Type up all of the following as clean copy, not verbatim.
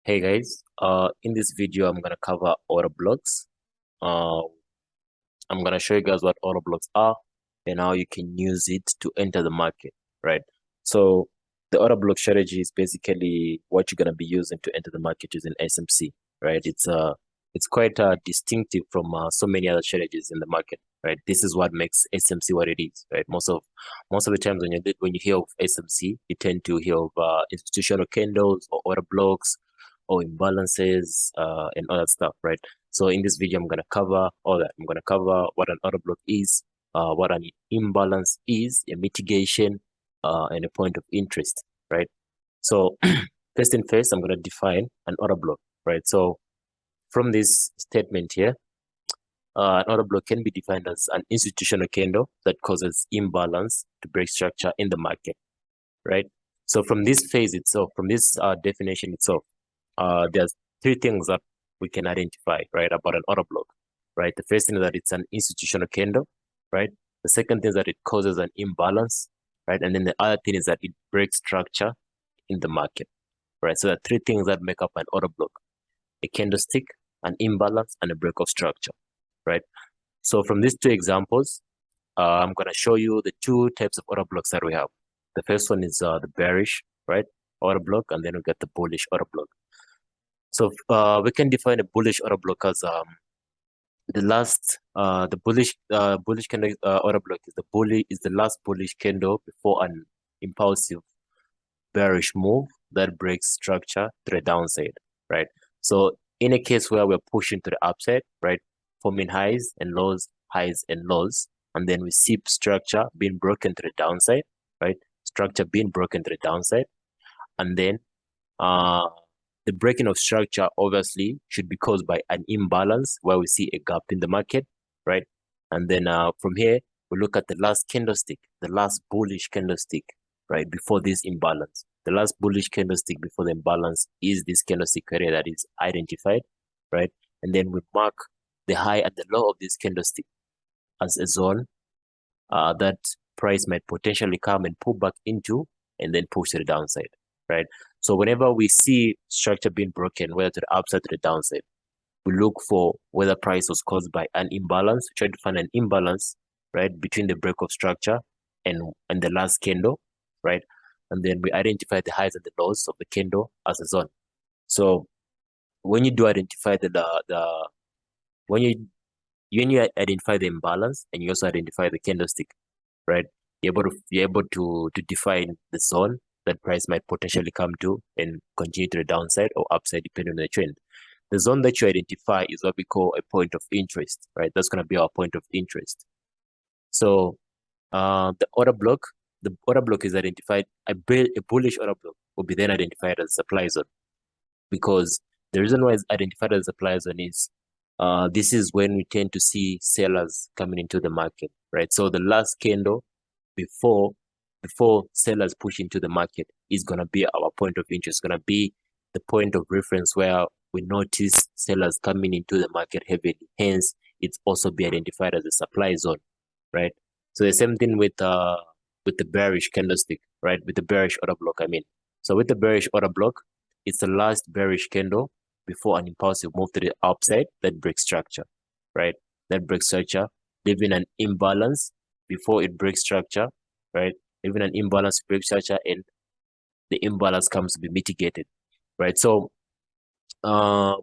Hey guys, in this video I'm gonna cover order blocks. Uh, I'm gonna show you guys what order blocks are and how you can use it to enter the market, right? So the order block strategy is basically what you're gonna be using to enter the market using SMC, right? It's quite distinctive from so many other strategies in the market, right? This is what makes SMC what it is, right? Most of the times when you hear of SMC, you tend to hear of institutional candles or order blocks or imbalances and all that stuff, right? So in this video, I'm going to cover all that. I'm going to cover what an order block is, what an imbalance is, a mitigation, and a point of interest, right? So first thing first, I'm going to define an order block, right? So from this statement here, an order block can be defined as an institutional candle that causes imbalance to break structure in the market, right? So from this phase itself, from this definition itself, there's three things that we can identify, right, about an order block, right? The first thing is that it's an institutional candle, right? The second thing is that it causes an imbalance, right? And then the other thing is that it breaks structure in the market, right? So there are three things that make up an order block: a candlestick, an imbalance, and a break of structure, right? So from these two examples, I'm going to show you the two types of order blocks that we have. The first one is the bearish, right, order block, and then we get the bullish order block. So we can define a bullish order block as the bullish candle order block is the last bullish candle before an impulsive bearish move that breaks structure to the downside, right? So in a case where we're pushing to the upside, right, forming highs and lows, and then we see structure being broken to the downside, right? Structure being broken to the downside, and then uh the breaking of structure obviously should be caused by an imbalance where we see a gap in the market, right? And then from here, we look at the last candlestick, the last bullish candlestick, right, before this imbalance. The last bullish candlestick before the imbalance is this candlestick area that is identified, right? And then we mark the high and the low of this candlestick as a zone that price might potentially come and pull back into and then push to the downside, right? So whenever we see structure being broken, whether to the upside or the downside, we look for whether price was caused by an imbalance. We try to find an imbalance, right, between the break of structure and the last candle, right? And then we identify the highs and the lows of the candle as a zone. So when you do identify the when you identify the imbalance and you also identify the candlestick, right? You're able to define the zone that price might potentially come to and continue to the downside or upside depending on the trend. The zone that you identify is what we call a point of interest, right? That's going to be our point of interest. So the order block is identified, a bullish order block will be then identified as a supply zone, because the reason why it's identified as a supply zone is this is when we tend to see sellers coming into the market, right? So the last candle before sellers push into the market is going to be our point of interest, going to be the point of reference where we notice sellers coming into the market heavily. Hence, it's also be identified as a supply zone, right? So the same thing with the bearish candlestick, right? With the bearish order block, I mean. So with the bearish order block, it's the last bearish candle before an impulsive move to the upside that breaks structure, right? That breaks structure, leaving an imbalance before it breaks structure, right? Leaving an imbalance breaks structure, and the imbalance comes to be mitigated, right? So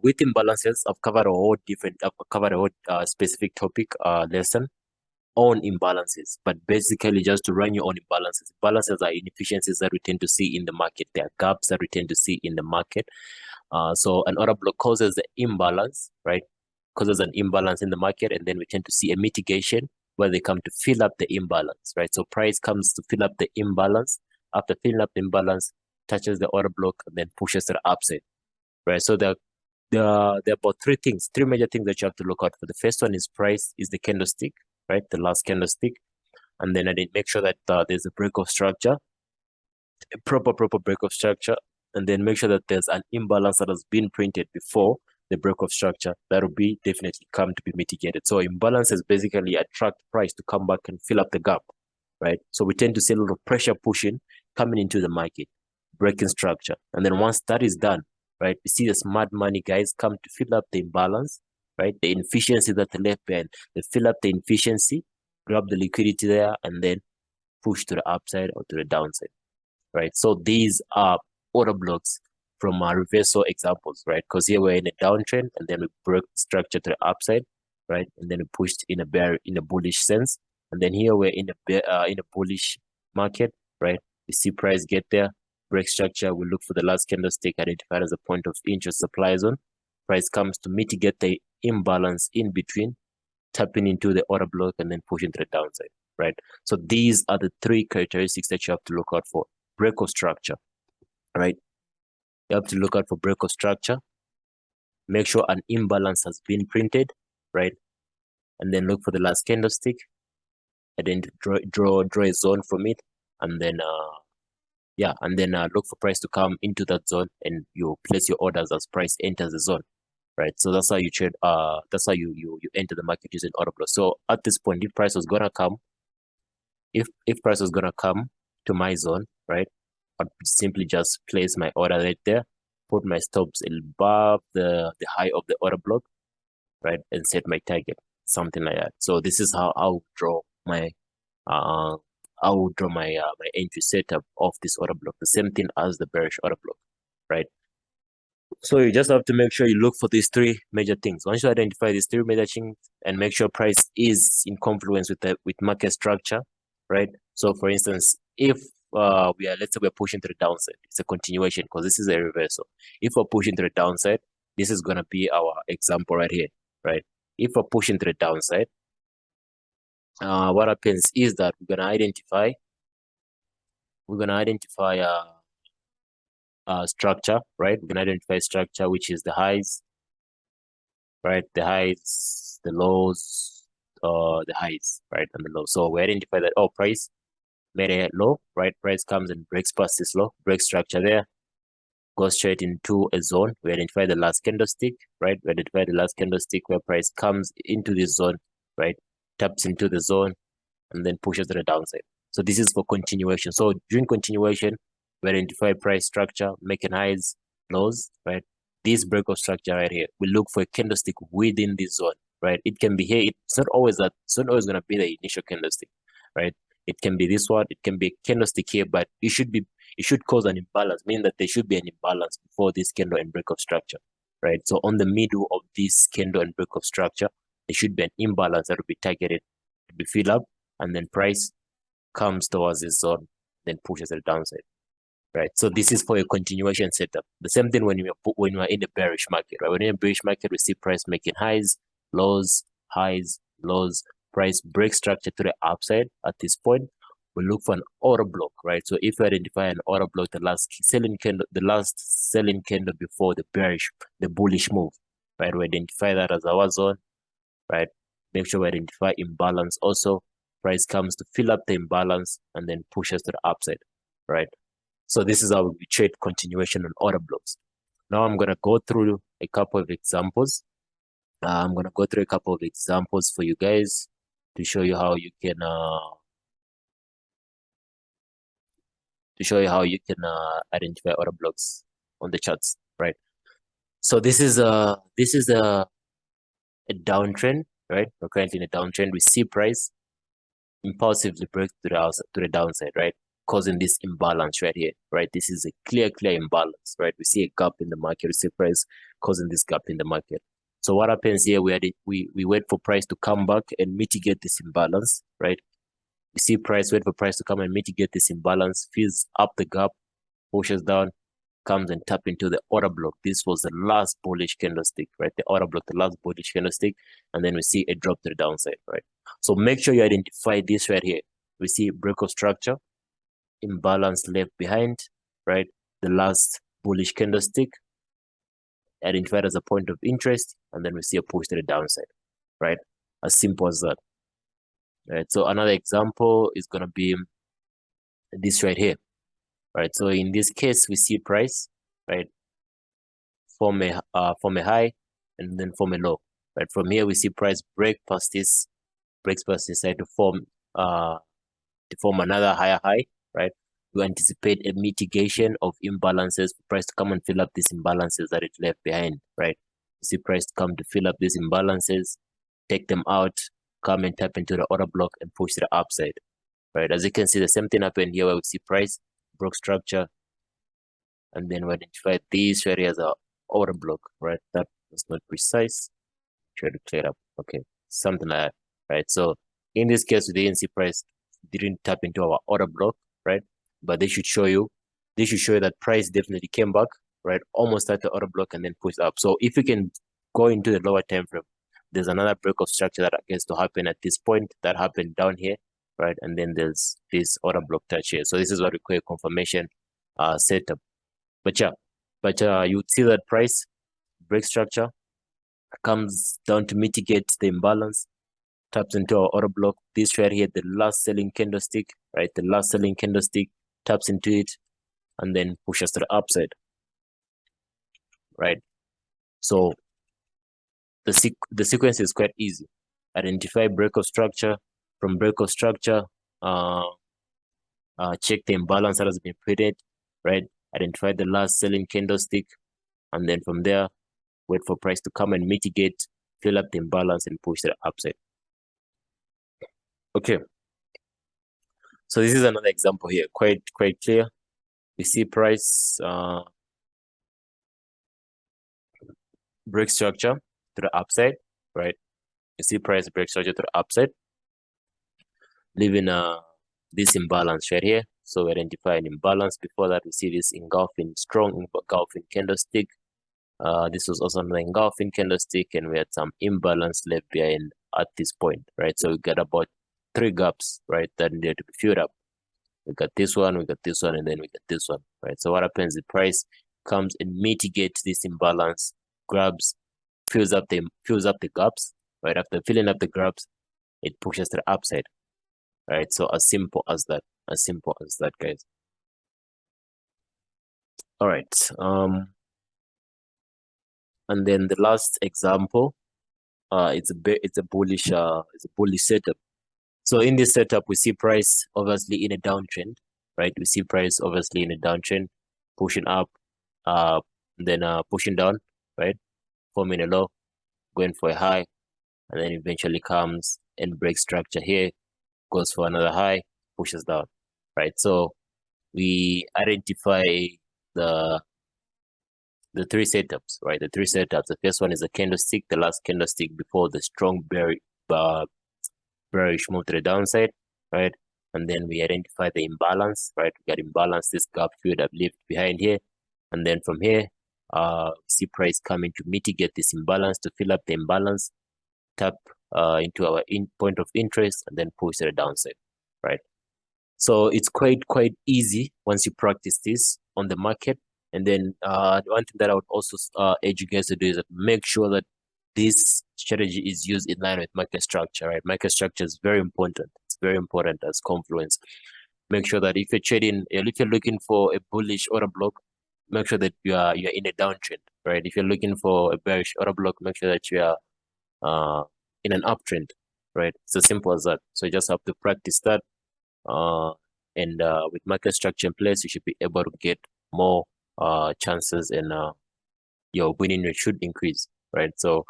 with imbalances, I've covered a whole specific topic lesson on imbalances, but basically just to run your own imbalances. Imbalances are inefficiencies that we tend to see in the market. There are gaps that we tend to see in the market. So an order block causes the imbalance, right? Causes an imbalance in the market, and then we tend to see a mitigation where they come to fill up the imbalance, right? So price comes to fill up the imbalance. After filling up the imbalance, touches the order block and then pushes to the upside, right? So there are about three major things that you have to look out for. The first one is price, is the candlestick, right? The last candlestick. And then I did make sure that there's a break of structure, a proper break of structure, and then make sure that there's an imbalance that has been printed before the break of structure. That will be definitely come to be mitigated. So imbalances basically attract price to come back and fill up the gap, right? So we tend to see a lot of pressure pushing coming into the market, breaking structure. And then once that is done, right? You see the smart money guys come to fill up the imbalance, right? The inefficiency that they left behind, they fill up the inefficiency, grab the liquidity there, and then push to the upside or to the downside, right? So these are order blocks from our reversal examples, right? Because here we're in a downtrend and then we broke structure to the upside, right? And then we pushed in a bullish sense, and then here we're in a bullish market, right? We see price get there, break structure. We look for the last candlestick identified as a point of interest supply zone. Price comes to mitigate the imbalance in between, tapping into the order block and then pushing to the downside, right? So these are the three characteristics that you have to look out for. Break of structure, right? You have to look out for break of structure. Make sure an imbalance has been printed, right? And then look for the last candlestick, and then draw a zone from it, and then look for price to come into that zone, and you place your orders as price enters the zone, right? So that's how you trade. That's how you enter the market using order block. So at this point, if price was gonna come, if price was gonna come to my zone, right, I'd simply just place my order right there, put my stops above the high of the order block, right, and set my target, something like that. So this is how I'll draw my my entry setup of this order block. The same thing as the bearish order block, right? So you just have to make sure you look for these three major things. Once you identify these three major things and make sure price is in confluence with market structure, right? So for instance, if let's say we're pushing to the downside, it's a continuation because this is a reversal. If we're pushing to the downside, this is gonna be our example right here, right? If we're pushing to the downside, what happens is that we're gonna identify structure, right? We're gonna identify structure, which is the highs, right? The highs, the lows, the highs, right? And the lows. So we identify that, oh, price made a low, right? Price comes and breaks past this low, breaks structure there, goes straight into a zone. We identify the last candlestick, right? We identify the last candlestick where price comes into this zone, right? Taps into the zone and then pushes to the downside. So this is for continuation. So during continuation, we identify price structure, making highs, lows, right? This break of structure right here, we look for a candlestick within this zone, right? It can be here. It's not always going to be the initial candlestick, right? It can be this one. It can be a candlestick here, but it should cause an imbalance, meaning that there should be an imbalance before this candle and break of structure, right? So on the middle of this candle and break of structure, there should be an imbalance that will be targeted to be filled up, and then price comes towards this zone, then pushes the downside, right? So this is for a continuation setup. The same thing when you are in a bearish market, right? When you're in a bearish market, we see price making highs, lows, price breaks structure to the upside. At this point, we look for an order block, right? So if we identify an order block, the last selling candle before the bullish move, right? We identify that as our zone, right? Make sure we identify imbalance also. Price comes to fill up the imbalance and then pushes to the upside, right? So this is how we trade continuation on order blocks. Now I'm going to go through a couple of examples. I'm going to go through a couple of examples for you guys to show you how you can identify order blocks on the charts, right? So this is a downtrend, right? We're currently in a downtrend. We see price impulsively break to the downside, right? Causing this imbalance right here, right? This is a clear imbalance, right? We see a gap in the market. We see price causing this gap in the market. So what happens here? We wait for price to come back and mitigate this imbalance, right? We see price, wait for price to come and mitigate this imbalance, fills up the gap, pushes down, comes and tap into the order block. This was the last bullish candlestick, right? The order block, the last bullish candlestick, and then we see a drop to the downside, right? So make sure you identify this right here. We see break of structure, imbalance left behind, right? The last bullish candlestick identified as a point of interest, and then we see a push to the downside, right? As simple as that. Right. So another example is gonna be this right here, right? So in this case, we see price, right, form a high and then form a low, right? From here, we see price breaks past this side to form another higher high, right? you anticipate a mitigation of imbalances for price to come and fill up these imbalances that it left behind, right? You see price come to fill up these imbalances, take them out, come and tap into the order block and push to the upside, right? As you can see, the same thing happened here where we see price broke structure, and then we identify these areas are order block, right? That was not precise. Try to clear up. Okay, something like that, right? So in this case, the ANC price didn't tap into our order block, right? But they should show you that price definitely came back, right? Almost at the order block and then pushed up. So if you can go into the lower time frame, there's another break of structure that gets to happen at this point that happened down here, right? And then there's this order block touch here. So this is what we call a confirmation setup. But you see that price break structure comes down to mitigate the imbalance, taps into our order block. This right here, the last selling candlestick, right? The last selling candlestick taps into it and then pushes to the upside, right? So the sequence is quite easy. Identify break of structure. From break of structure, check the imbalance that has been created, right? Identify the last selling candlestick, and then from there, wait for price to come and mitigate, fill up the imbalance and push to the upside. Okay. So this is another example here, quite clear. We see price break structure to the upside, right? You see price break structure to the upside, leaving this imbalance right here. So we identify an imbalance. Before that, we see this strong engulfing candlestick. This was also an engulfing candlestick, and we had some imbalance left behind at this point, right? So we got about 3 gaps, right, that needed to be filled up. We got this one, and then we got this one, right? So what happens? The price comes and mitigates this imbalance, fills up the gaps, right? After filling up the gaps, it pushes to the upside, right? So as simple as that, guys. All right. And then the last example, it's a bullish setup. So in this setup, we see price obviously in a downtrend, right? We see price obviously in a downtrend, pushing up, then pushing down, right? Forming a low, going for a high, and then eventually comes and breaks structure here, goes for another high, pushes down, right? So we identify the 3 setups, right? The 3 setups. The first one is a candlestick, the last candlestick before the strong bearish move to the downside, right? And then we identify the imbalance, right? We got imbalance, this gap filled up left behind here. And then from here, we see price coming to mitigate this imbalance, to fill up the imbalance, tap into our point of interest, and then push to the downside, right? So it's quite easy once you practice this on the market. And then one thing that I would also urge you guys to do is make sure that this strategy is used in line with market structure, right? Market structure is very important. It's very important as confluence. Make sure that if you're looking for a bullish order block, make sure that you're in a downtrend, right? If you're looking for a bearish order block, make sure that you are in an uptrend, right? It's as simple as that. So you just have to practice that. And with market structure in place, you should be able to get more chances, and your winning rate should increase, right? So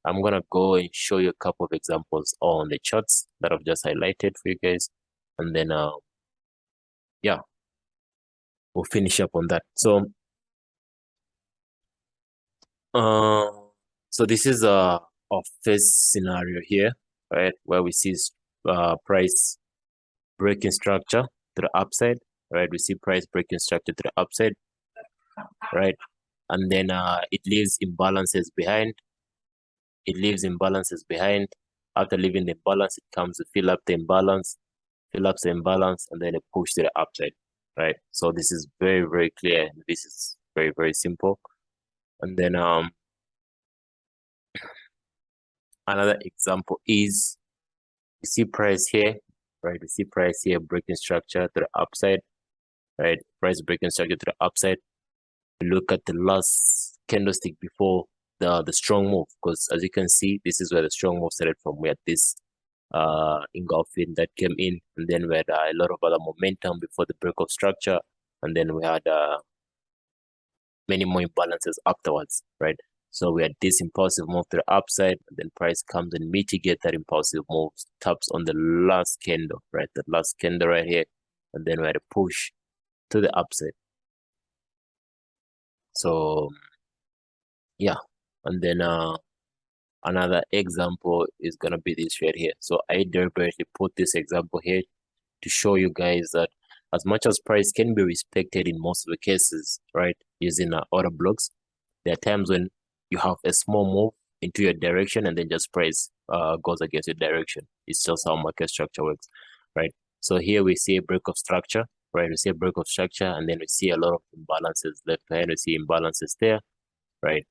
I'm gonna go and show you a couple of examples on the charts that I've just highlighted for you guys, and then yeah, we'll finish up on that. So so this is our first scenario here, right, where we see price breaking structure to the upside, right? We see price breaking structure to the upside, right? And then it leaves imbalances behind. After leaving the imbalance, it comes to fill up the imbalance, and then it push to the upside, right? So this is very clear. This is very simple. And then another example is, you see price here, right? We see price here breaking structure to the upside, right? Price breaking structure to the upside. Look at the last candlestick before the strong move, because as you can see, this is where the strong move started from. We had this engulfing that came in, and then we had a lot of other momentum before the break of structure, and then we had many more imbalances afterwards, right? So we had this impulsive move to the upside, and then price comes and mitigate that impulsive move, taps on the last candle, right? The last candle right here, and then we had a push to the upside. So yeah, and then another example is gonna be this right here. So I deliberately put this example here to show you guys that as much as price can be respected in most of the cases, right, using order blocks, there are times when you have a small move into your direction and then just price goes against your direction. It's just how market structure works, right? So here we see a break of structure, right? We see a break of structure, and then we see a lot of imbalances left behind. We see imbalances there, right?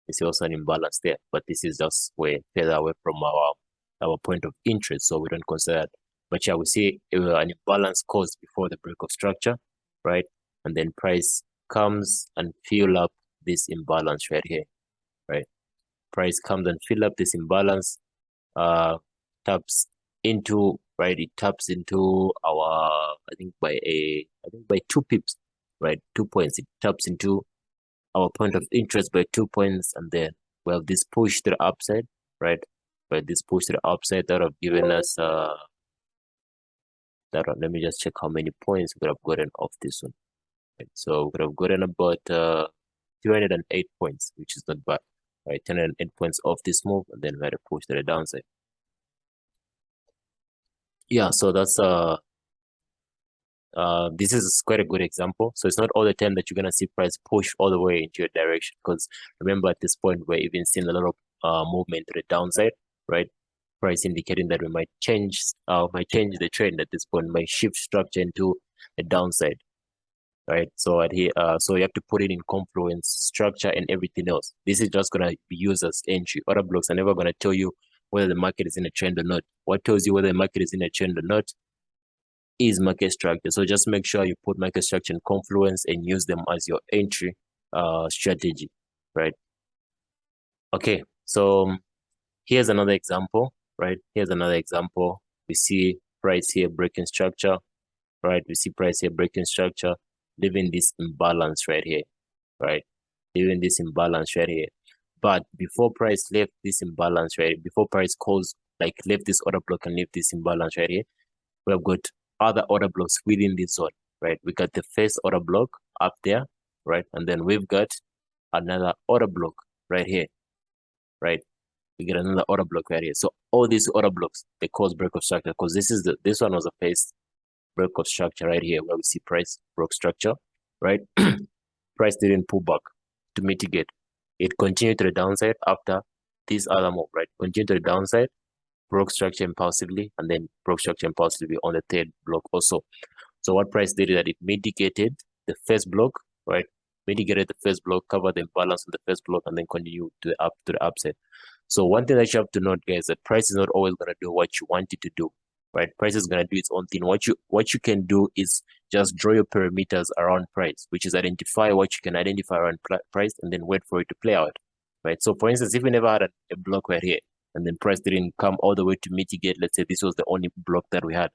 We see also an imbalance there, but this is just way further away from our point of interest, so we don't consider that. But yeah, we see an imbalance caused before the break of structure, right? And then price comes and fill up this imbalance right here, right? Price comes and fill up this imbalance, taps into, right? It taps into our, I think by 2 pips, right? 2 points. It taps into our point of interest by 2 points, and then we have this push to the upside, right? But this push to the upside that have given us let me just check how many points we could have gotten off this one. Right? So we could have gotten about 208 points, which is not bad, right? 208 points off this move, and then we had a push to the downside. Yeah, so that's this is quite a good example. So it's not all the time that you're gonna see price push all the way into your direction, because remember at this point we're even seeing a lot of movement to the downside, right? Price indicating that we might change the trend at this point, might shift structure into the downside, right? So at here, so you have to put it in confluence, structure, and everything else. This is just gonna be used as entry. Other blocks are never gonna tell you whether the market is in a trend or not. What tells you whether the market is in a trend or not is market structure. So just make sure you put market structure and confluence and use them as your entry strategy, right? Okay, so here's another example, right? Here's another example. We see price here breaking structure, right? We see price here breaking structure, leaving this imbalance right here, right? Leaving this imbalance right here. But before price left this imbalance right, before price left this order block and left this imbalance right here, we have got other order blocks within this zone, right? We got the first order block up there, right? And then we've got another order block right here, right? We get another order block right here. So all these order blocks, they cause break of structure, because this one was the first break of structure right here, where we see price broke structure, right? Price didn't pull back to mitigate. It continued to the downside after this other move, right? Continued to the downside, broke structure impulsively, and then broke structure impulsively on the third block also. So what price did is that it mitigated the first block, right? Mitigated the first block, covered the imbalance on the first block, and then continued to the upside. So one thing that you have to note, guys, that price is not always gonna do what you want it to do, right? Price is gonna do its own thing. What you can do is just draw your parameters around price, which is identify what you can identify around price, and then wait for it to play out, right? So for instance, if we never had a block right here, and then price didn't come all the way to mitigate, let's say this was the only block that we had,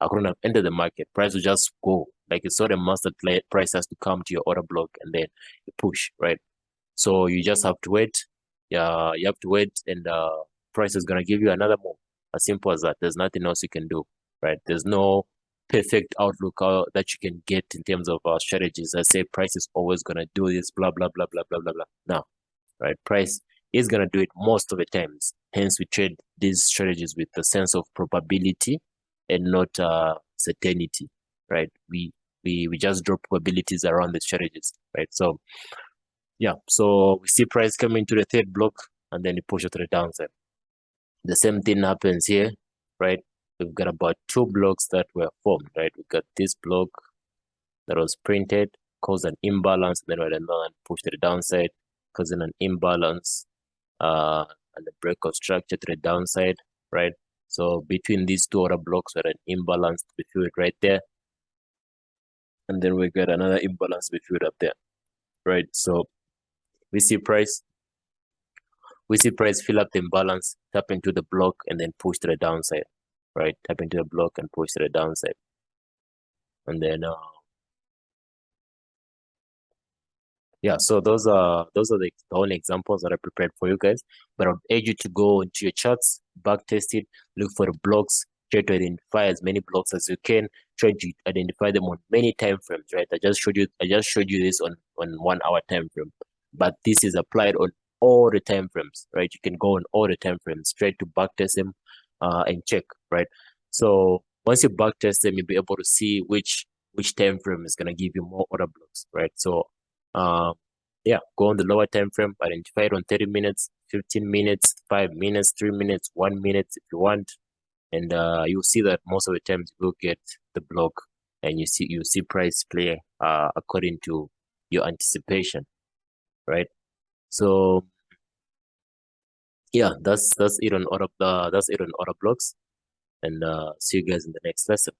I couldn't have entered the market. Price would just go. Like it's not a must that price has to come to your order block and then you push, right? So you just have to wait. Yeah, you have to wait, and price is gonna give you another move. As simple as that. There's nothing else you can do, right? There's no perfect outlook that you can get in terms of strategies. I say price is always gonna do this, blah blah blah blah blah blah blah. No, right? Price is gonna do it most of the times. Hence, we trade these strategies with the sense of probability and not certainty, right? We just draw probabilities around the strategies, right? So yeah, so we see price coming to the third block and then it pushes to the downside. The same thing happens here, right? We've got about 2 blocks that were formed, right? We've got this block that was printed, caused an imbalance, then we had another push to the downside, causing an imbalance, and the break of structure to the downside, right? So between these 2 other blocks, we had an imbalance to be filled right there. And then we got another imbalance to be filled up there, right? So we see price fill up the imbalance, tap into the block, and then push to the downside, right? Tap into the block and push to the downside. And then yeah, so those are the only examples that I prepared for you guys. But I would urge you to go into your charts, back test it, look for the blocks, try to identify as many blocks as you can, try to identify them on many time frames, right? I just showed you this on 1 hour time frame, but this is applied on all the time frames, right? You can go on all the time frames, try to back test them and check, right? So once you back test them, you'll be able to see which time frame is going to give you more order blocks, right? So yeah, go on the lower time frame, identify it on 30 minutes, 15 minutes, 5 minutes, 3 minutes, 1 minute if you want. And you'll see that most of the times you will get the block and you see price play according to your anticipation, right? So yeah, that's it on order blocks. And see you guys in the next lesson.